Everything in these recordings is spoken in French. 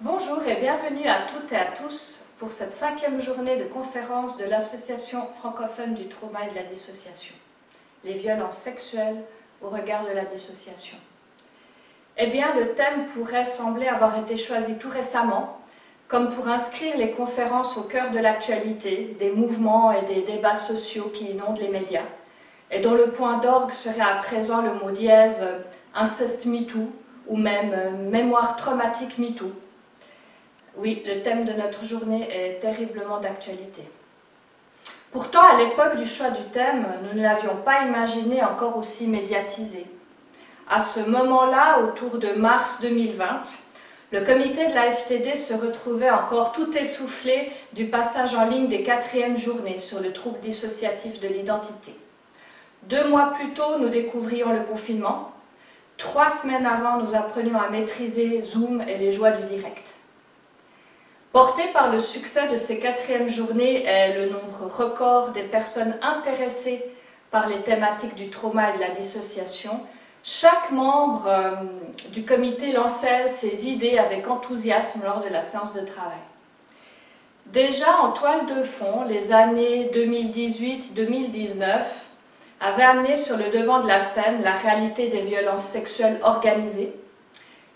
Bonjour et bienvenue à toutes et à tous pour cette 5e journée de conférence de l'Association francophone du trauma et de la dissociation. Les violences sexuelles au regard de la dissociation. Eh bien, le thème pourrait sembler avoir été choisi tout récemment, comme pour inscrire les conférences au cœur de l'actualité, des mouvements et des débats sociaux qui inondent les médias, et dont le point d'orgue serait à présent le mot dièse « inceste MeToo » ou même « mémoire traumatique MeToo ». Oui, le thème de notre journée est terriblement d'actualité. Pourtant, à l'époque du choix du thème, nous ne l'avions pas imaginé encore aussi médiatisé. À ce moment-là, autour de mars 2020, le comité de la FTD se retrouvait encore tout essoufflé du passage en ligne des 4e journées sur le trouble dissociatif de l'identité. 2 mois plus tôt, nous découvrions le confinement. 3 semaines avant, nous apprenions à maîtriser Zoom et les joies du direct. Porté par le succès de ces 4e journées et le nombre record des personnes intéressées par les thématiques du trauma et de la dissociation, chaque membre du comité lançait ses idées avec enthousiasme lors de la séance de travail. Déjà en toile de fond, les années 2018-2019 avaient amené sur le devant de la scène la réalité des violences sexuelles organisées,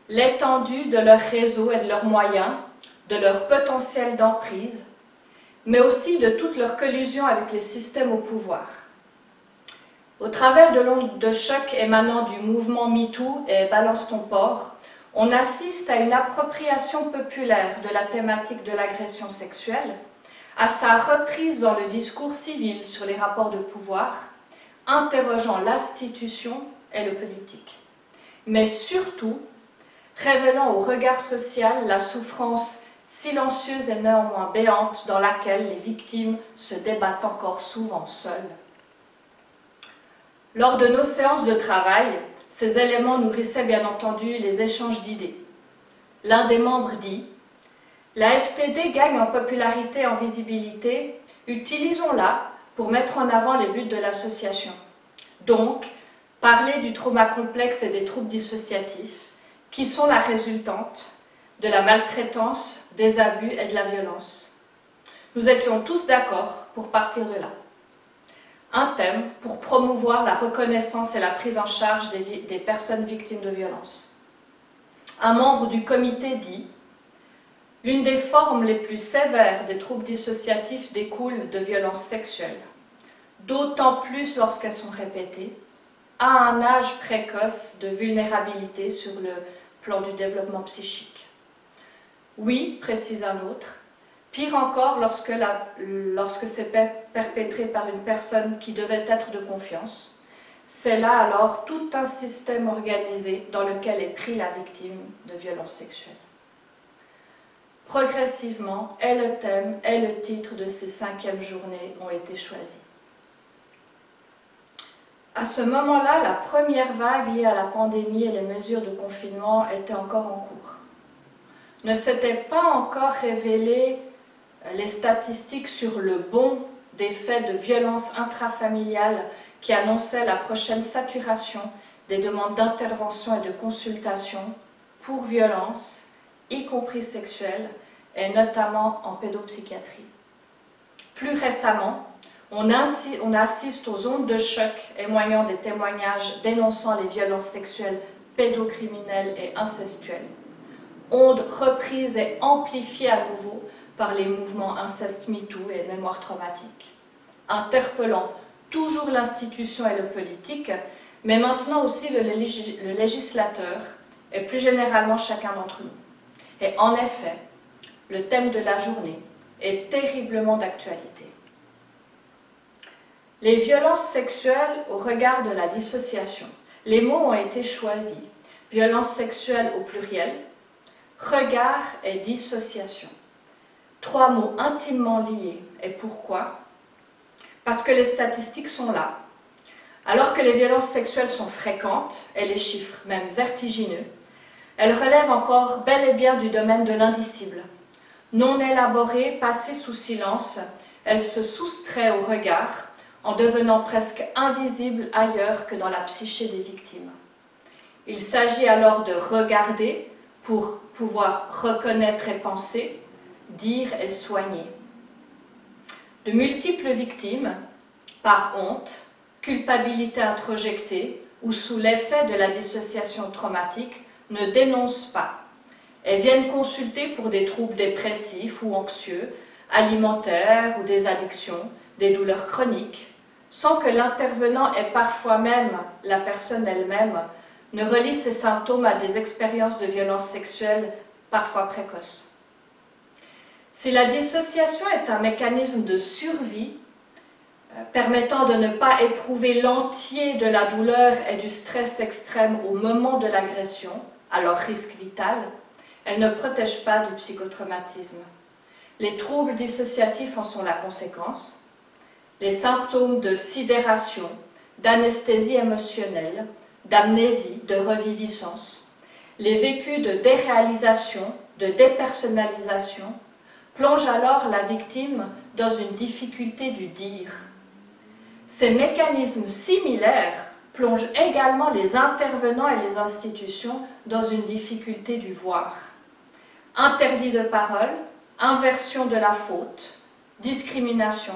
l'étendue de leurs réseaux et de leurs moyens, de leur potentiel d'emprise, mais aussi de toute leur collusion avec les systèmes au pouvoir. Au travers de l'onde de choc émanant du mouvement MeToo et Balance ton porc, on assiste à une appropriation populaire de la thématique de l'agression sexuelle, à sa reprise dans le discours civil sur les rapports de pouvoir, interrogeant l'institution et le politique, mais surtout révélant au regard social la souffrance silencieuse et néanmoins béante dans laquelle les victimes se débattent encore souvent seules. Lors de nos séances de travail, ces éléments nourrissaient bien entendu les échanges d'idées. L'un des membres dit « La FTD gagne en popularité et en visibilité, utilisons-la pour mettre en avant les buts de l'association. Donc, parler du trauma complexe et des troubles dissociatifs, qui sont la résultante de la maltraitance, des abus et de la violence. Nous étions tous d'accord pour partir de là. Un thème pour promouvoir la reconnaissance et la prise en charge des personnes victimes de violences. Un membre du comité dit « L'une des formes les plus sévères des troubles dissociatifs découle de violences sexuelles, d'autant plus lorsqu'elles sont répétées, à un âge précoce de vulnérabilité sur le plan du développement psychique. Oui, précise un autre, pire encore lorsque c'est perpétré par une personne qui devait être de confiance. C'est là alors tout un système organisé dans lequel est pris la victime de violences sexuelles. Progressivement, et le thème et le titre de ces 5e journées ont été choisis. À ce moment-là, la première vague liée à la pandémie et les mesures de confinement était encore en cours. Ne s'étaient pas encore révélées les statistiques sur le bond des faits de violence intrafamiliale qui annonçaient la prochaine saturation des demandes d'intervention et de consultation pour violences, y compris sexuelles, et notamment en pédopsychiatrie. Plus récemment, on assiste aux ondes de choc éloignant des témoignages dénonçant les violences sexuelles pédocriminelles et incestuelles. Ondes reprises et amplifiées à nouveau par les mouvements inceste MeToo et mémoire traumatique, interpellant toujours l'institution et le politique, mais maintenant aussi le législateur et plus généralement chacun d'entre nous. Et en effet, le thème de la journée est terriblement d'actualité. Les violences sexuelles au regard de la dissociation. Les mots ont été choisis. Violences sexuelles au pluriel, regard et dissociation. 3 mots intimement liés. Et pourquoi? Parce que les statistiques sont là. Alors que les violences sexuelles sont fréquentes, et les chiffres même vertigineux, elles relèvent encore bel et bien du domaine de l'indicible. Non élaborées, passées sous silence, elles se soustraient au regard en devenant presque invisibles ailleurs que dans la psyché des victimes. Il s'agit alors de regarder pour pouvoir reconnaître et penser, dire et soigner. De multiples victimes, par honte, culpabilité introjectée ou sous l'effet de la dissociation traumatique, ne dénoncent pas et viennent consulter pour des troubles dépressifs ou anxieux, alimentaires ou des addictions, des douleurs chroniques, sans que l'intervenant et parfois même la personne elle-même ne relie ces symptômes à des expériences de violence sexuelle parfois précoces. Si la dissociation est un mécanisme de survie permettant de ne pas éprouver l'entier de la douleur et du stress extrême au moment de l'agression, alors risque vital, elle ne protège pas du psychotraumatisme. Les troubles dissociatifs en sont la conséquence. Les symptômes de sidération, d'anesthésie émotionnelle, d'amnésie, de reviviscence, les vécus de déréalisation, de dépersonnalisation, plongent alors la victime dans une difficulté du dire. Ces mécanismes similaires plongent également les intervenants et les institutions dans une difficulté du voir. Interdit de parole, inversion de la faute, discrimination,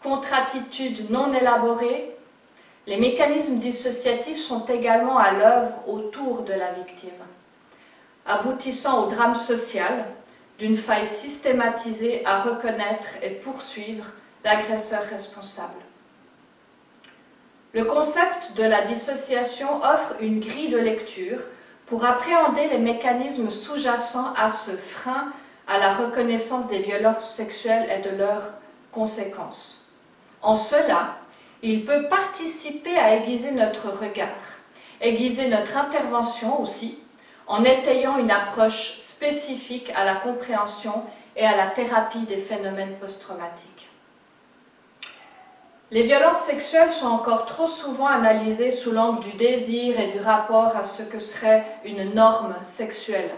contre-attitude non élaborée. Les mécanismes dissociatifs sont également à l'œuvre autour de la victime, aboutissant au drame social d'une faille systématisée à reconnaître et poursuivre l'agresseur responsable. Le concept de la dissociation offre une grille de lecture pour appréhender les mécanismes sous-jacents à ce frein à la reconnaissance des violences sexuelles et de leurs conséquences. En cela, il peut participer à aiguiser notre regard, aiguiser notre intervention aussi, en étayant une approche spécifique à la compréhension et à la thérapie des phénomènes post-traumatiques. Les violences sexuelles sont encore trop souvent analysées sous l'angle du désir et du rapport à ce que serait une norme sexuelle,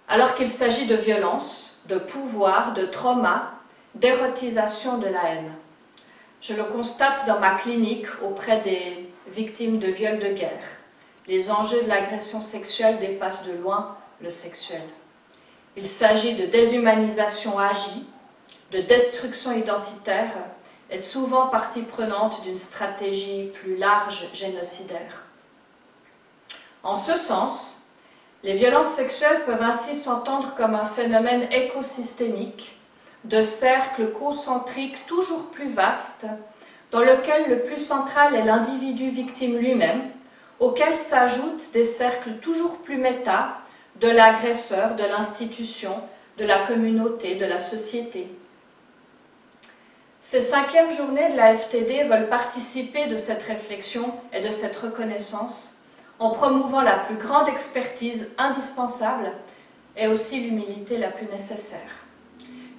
alors qu'il s'agit de violence, de pouvoir, de trauma, d'érotisation de la haine. Je le constate dans ma clinique auprès des victimes de viols de guerre. Les enjeux de l'agression sexuelle dépassent de loin le sexuel. Il s'agit de déshumanisation agie, de destruction identitaire et souvent partie prenante d'une stratégie plus large génocidaire. En ce sens, les violences sexuelles peuvent ainsi s'entendre comme un phénomène écosystémique, de cercles concentriques toujours plus vastes, dans lequel le plus central est l'individu victime lui-même, auquel s'ajoutent des cercles toujours plus méta de l'agresseur, de l'institution, de la communauté, de la société. Ces 5e journées de la FTD veulent participer de cette réflexion et de cette reconnaissance en promouvant la plus grande expertise indispensable et aussi l'humilité la plus nécessaire.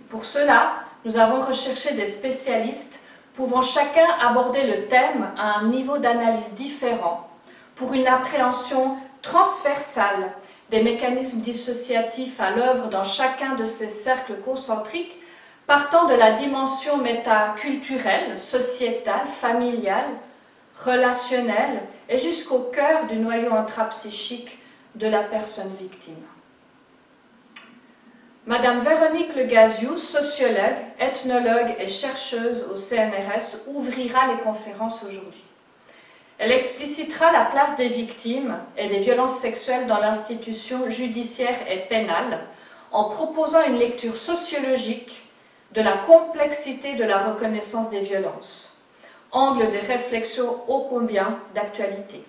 Pour cela, nous avons recherché des spécialistes pouvant chacun aborder le thème à un niveau d'analyse différent pour une appréhension transversale des mécanismes dissociatifs à l'œuvre dans chacun de ces cercles concentriques, partant de la dimension métaculturelle, sociétale, familiale, relationnelle et jusqu'au cœur du noyau intrapsychique de la personne victime. Madame Véronique Le Gaziou, sociologue, ethnologue et chercheuse au CNRS, ouvrira les conférences aujourd'hui. Elle explicitera la place des victimes et des violences sexuelles dans l'institution judiciaire et pénale en proposant une lecture sociologique de la complexité de la reconnaissance des violences, angle de réflexion ô combien d'actualité.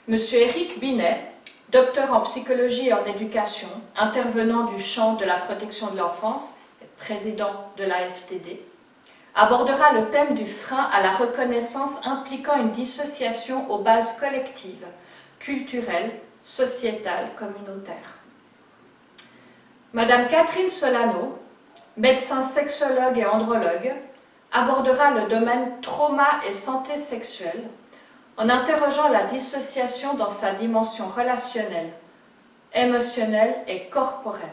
Monsieur Éric Binet, docteur en psychologie et en éducation, intervenant du champ de la protection de l'enfance et président de la FTD, abordera le thème du frein à la reconnaissance impliquant une dissociation aux bases collectives, culturelles, sociétales, communautaires. Madame Catherine Solano, médecin sexologue et andrologue, abordera le domaine trauma et santé sexuelle en interrogeant la dissociation dans sa dimension relationnelle, émotionnelle et corporelle.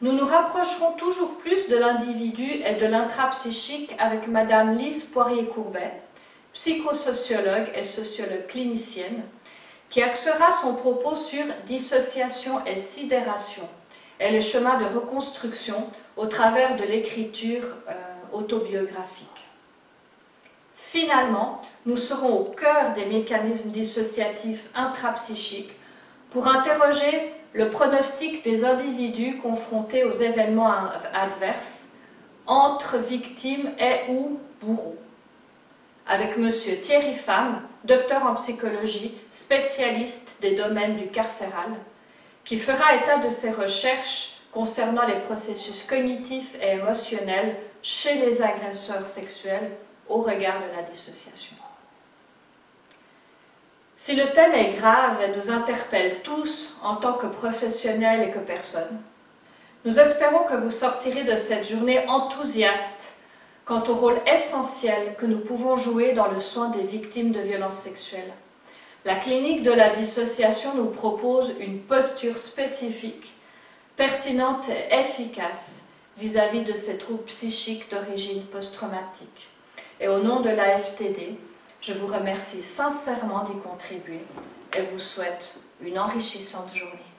Nous nous rapprocherons toujours plus de l'individu et de l'intrapsychique avec Madame Lise Poirier-Courbet, psychosociologue et sociologue clinicienne, qui axera son propos sur dissociation et sidération et les chemins de reconstruction au travers de l'écriture autobiographique. Finalement, nous serons au cœur des mécanismes dissociatifs intrapsychiques pour interroger le pronostic des individus confrontés aux événements adverses entre victimes et ou bourreaux. Avec M. Thierry Pham, docteur en psychologie, spécialiste des domaines du carcéral, qui fera état de ses recherches concernant les processus cognitifs et émotionnels chez les agresseurs sexuels au regard de la dissociation. Si le thème est grave et nous interpelle tous en tant que professionnels et que personnes, nous espérons que vous sortirez de cette journée enthousiastes quant au rôle essentiel que nous pouvons jouer dans le soin des victimes de violences sexuelles. La clinique de la dissociation nous propose une posture spécifique, pertinente et efficace vis-à-vis de ces troubles psychiques d'origine post-traumatique. Et au nom de l'AFTD, je vous remercie sincèrement d'y contribuer et vous souhaite une enrichissante journée.